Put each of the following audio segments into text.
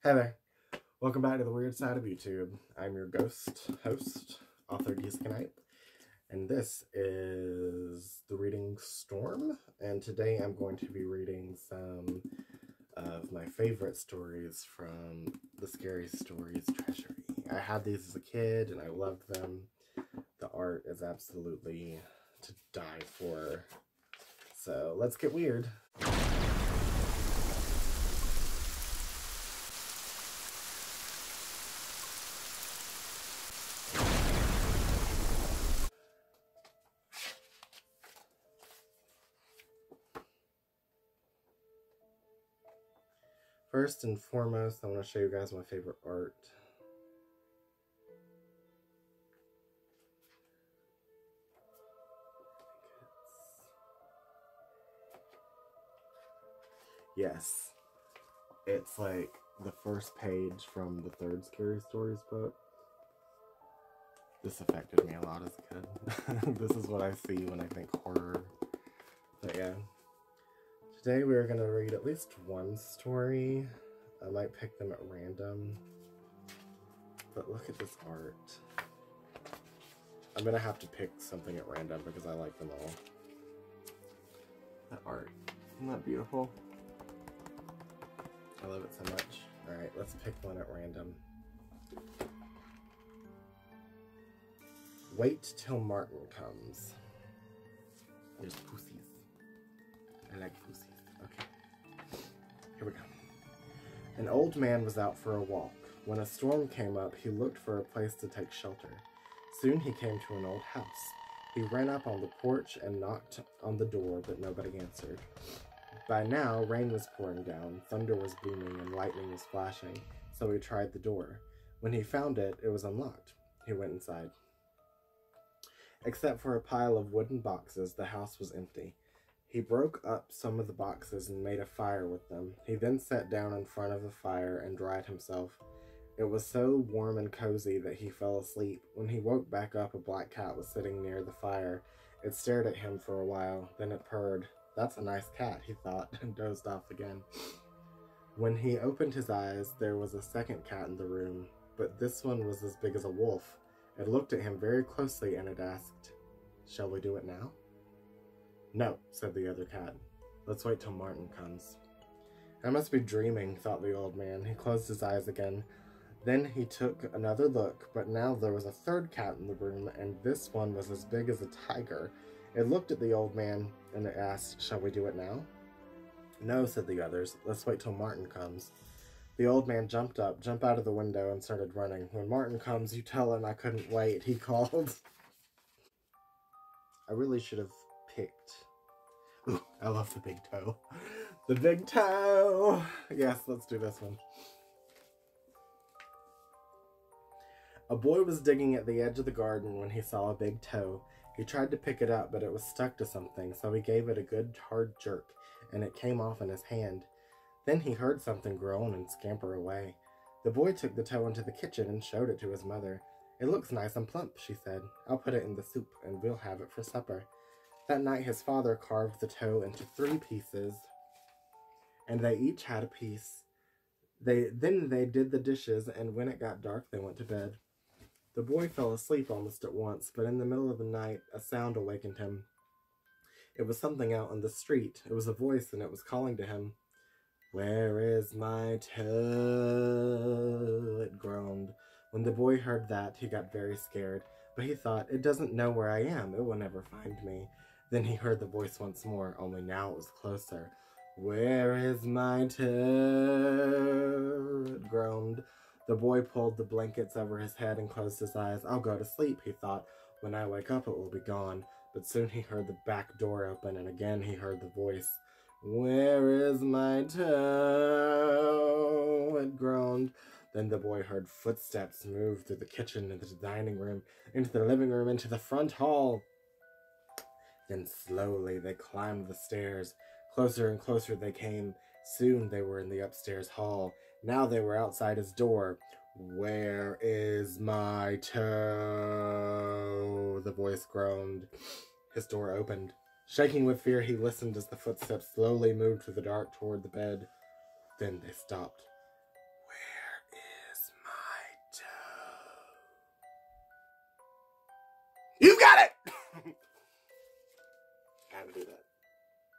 Hey there, welcome back to the weird side of YouTube. I'm your ghost host, author Knight, and this is the reading Storm, and today I'm going to be reading some of my favorite stories from the Scary Stories Treasury. I had these as a kid and I loved them. The art is absolutely to die for. So let's get weird. First and foremost, I want to show you guys my favorite art. Yes, it's like the first page from the third Scary Stories book. This affected me a lot as a kid. This is what I see when I think horror. But yeah. Today we're going to read at least one story. I might pick them at random. But look at this art. I'm going to have to pick something at random because I like them all. That art. Isn't that beautiful? I love it so much. Alright, let's pick one at random. Wait till Martin comes. There's pussies. I like pussies. Okay. Here we go. An old man was out for a walk. When a storm came up, he looked for a place to take shelter. Soon he came to an old house. He ran up on the porch and knocked on the door, but nobody answered. By now, rain was pouring down, thunder was booming, and lightning was flashing, so he tried the door. When he found it, it was unlocked. He went inside. Except for a pile of wooden boxes, the house was empty. He broke up some of the boxes and made a fire with them. He then sat down in front of the fire and dried himself. It was so warm and cozy that he fell asleep. When he woke back up, a black cat was sitting near the fire. It stared at him for a while, then it purred. "That's a nice cat," he thought, and dozed off again. When he opened his eyes, there was a second cat in the room, but this one was as big as a wolf. It looked at him very closely and it asked, "Shall we do it now?" "No," said the other cat. "Let's wait till Martin comes." "I must be dreaming," thought the old man. He closed his eyes again. Then he took another look, but now there was a third cat in the room, and this one was as big as a tiger. It looked at the old man, and it asked, "Shall we do it now?" "No," said the others. "Let's wait till Martin comes." The old man jumped up, jumped out of the window, and started running. "When Martin comes, you tell him I couldn't wait," he called. I really should have picked... Ooh, I love the big toe. The big toe! Yes, let's do this one. A boy was digging at the edge of the garden when he saw a big toe. He tried to pick it up, but it was stuck to something, so he gave it a good hard jerk, and it came off in his hand. Then he heard something groan and scamper away. The boy took the toe into the kitchen and showed it to his mother. "It looks nice and plump," she said. "I'll put it in the soup, and we'll have it for supper." That night his father carved the toe into 3 pieces, and they each had a piece. Then they did the dishes, and when it got dark they went to bed. The boy fell asleep almost at once, but in the middle of the night a sound awakened him. It was something out on the street. It was a voice, and it was calling to him. "Where is my toe?" it groaned. When the boy heard that, he got very scared, but he thought, "It doesn't know where I am. It will never find me." Then he heard the voice once more, only now it was closer. "Where is my toe?" it groaned. The boy pulled the blankets over his head and closed his eyes. "I'll go to sleep," he thought. "When I wake up, it will be gone." But soon he heard the back door open, and again he heard the voice. "Where is my toe?" it groaned. Then the boy heard footsteps move through the kitchen, into the dining room, into the living room, into the front hall. Then slowly they climbed the stairs. Closer and closer they came. Soon they were in the upstairs hall. Now they were outside his door. "Where is my toe?" the voice groaned. His door opened. Shaking with fear, he listened as the footsteps slowly moved through the dark toward the bed. Then they stopped. You've got it! I had to do that.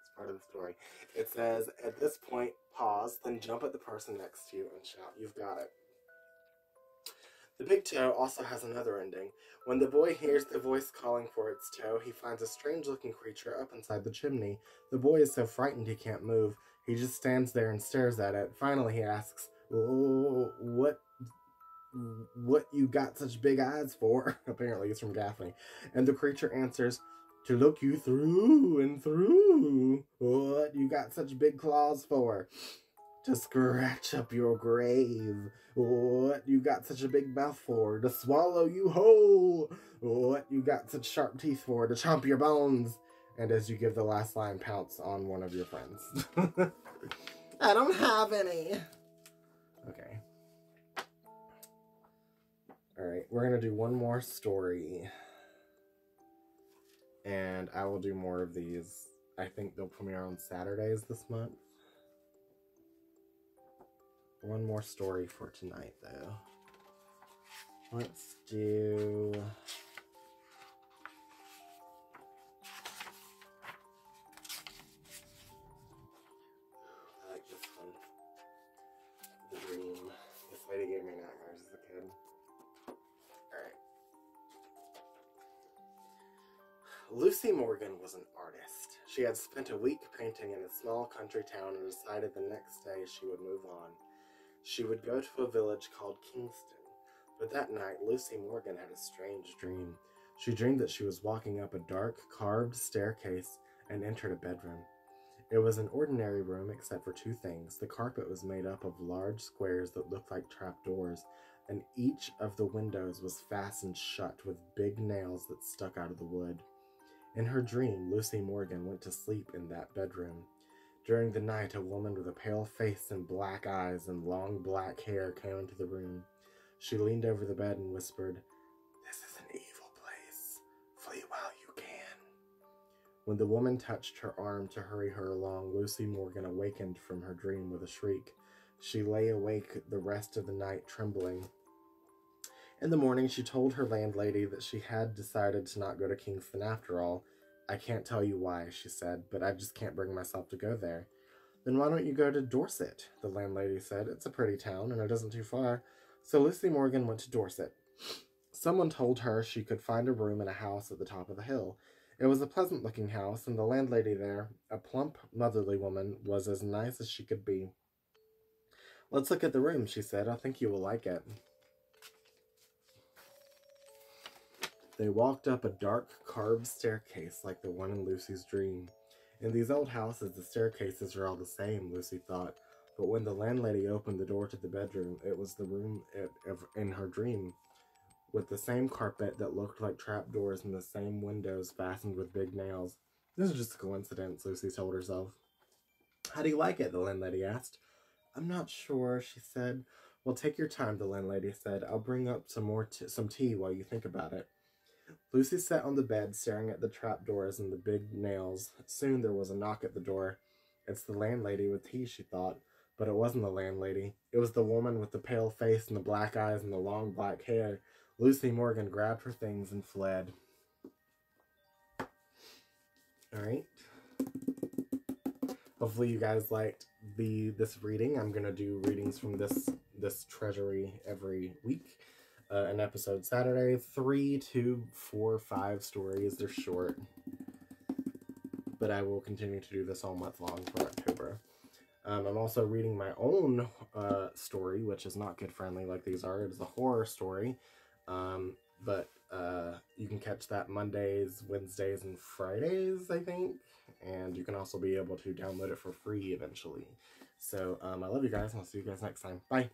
It's part of the story. It says, at this point, pause, then jump at the person next to you and shout, you've got it. The big toe also has another ending. When the boy hears the voice calling for its toe, he finds a strange-looking creature up inside the chimney. The boy is so frightened he can't move. He just stands there and stares at it. Finally, he asks, "Oh, what you got such big eyes for?" Apparently, it's from Gaffney. And the creature answers, "To look you through and through. What you got such big claws for?" "To scratch up your grave. What you got such a big mouth for? To swallow you whole. What you got such sharp teeth for? To chomp your bones." And as you give the last line, pounce on one of your friends. I don't have any. Okay. Alright, we're going to do one more story. And I will do more of these. I think they'll premiere on Saturdays this month. One more story for tonight, though. Let's do... I like this one. The Dream. This lady gave me nightmares as a kid. Alright. Lucy Morgan was an artist. She had spent a week painting in a small country town and decided the next day she would move on. She would go to a village called Kingston. But that night, Lucy Morgan had a strange dream. She dreamed that she was walking up a dark, carved staircase and entered a bedroom. It was an ordinary room except for two things. The carpet was made up of large squares that looked like trapdoors, and each of the windows was fastened shut with big nails that stuck out of the wood. In her dream, Lucy Morgan went to sleep in that bedroom. During the night, a woman with a pale face and black eyes and long black hair came into the room. She leaned over the bed and whispered, "This is an evil place. Flee while you can." When the woman touched her arm to hurry her along, Lucy Morgan awakened from her dream with a shriek. She lay awake the rest of the night, trembling. In the morning, she told her landlady that she had decided to not go to Kingston after all. "I can't tell you why," she said, "but I just can't bring myself to go there." "Then why don't you go to Dorset?" the landlady said. "It's a pretty town, and it isn't too far." So Lucy Morgan went to Dorset. Someone told her she could find a room in a house at the top of the hill. It was a pleasant-looking house, and the landlady there, a plump, motherly woman, was as nice as she could be. "Let's look at the room," she said. "I think you will like it." They walked up a dark, carved staircase like the one in Lucy's dream. In these old houses, the staircases are all the same, Lucy thought. But when the landlady opened the door to the bedroom, it was the room in her dream, with the same carpet that looked like trapdoors and the same windows fastened with big nails. "This is just a coincidence," Lucy told herself. "How do you like it?" the landlady asked. "I'm not sure," she said. "Well, take your time," the landlady said. "I'll bring up some tea while you think about it." Lucy sat on the bed, staring at the trapdoors and the big nails. Soon there was a knock at the door. "It's the landlady with tea," she thought. But it wasn't the landlady. It was the woman with the pale face and the black eyes and the long black hair. Lucy Morgan grabbed her things and fled. Alright. Hopefully you guys liked this reading. I'm going to do readings from this Treasury every week. An episode Saturday, 3, 2, 4, 5 stories. They're short, but I will continue to do this all month long for October. I'm also reading my own story, which is not kid-friendly like these are. It is a horror story, but you can catch that Mondays, Wednesdays, and Fridays, I think, and you can also be able to download it for free eventually. So I love you guys, and I'll see you guys next time. Bye!